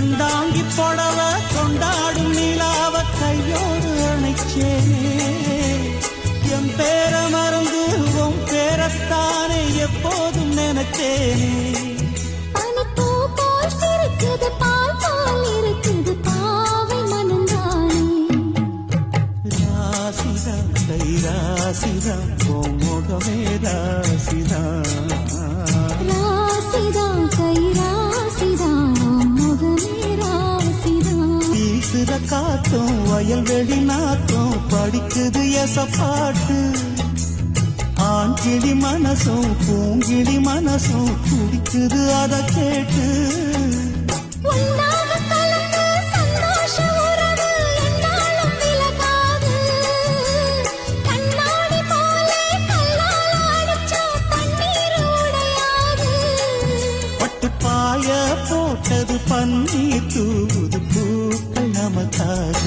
கண்டாங்கி புடவ கொண்டாடும் நிலாவ கையோடு அணைச்சேனே என் பேர மறந்து உன் பேரத்தானே எப்போதும் நினைச்சேனே பனிப்பூ போல் சிரிக்குது பால் போல் இருக்குது பாவை மனந்தானே ராசிதா கை ராசிதா உன் முகமே ராசிதா ராசிதா கை ராசிதா முகமே ராசிதா வீசுற காத்தும் வயல்வெளி நாத்தும் படிக்குது எசப்பாட்டு ஆண் கிளி மனசும் பூங்கிளி மனசும் குடிக்குது அத கேட்டு உன்னாக கலந்து சந்தோஷ உறவு என்னாலும் விலகாது கண்ணாடி போலே கல்லால் அடிச்சா தண்ணீர் உடையாது பட்டு பாய போட்டது பன்னீர் தூது பூக்கள் நமக்காக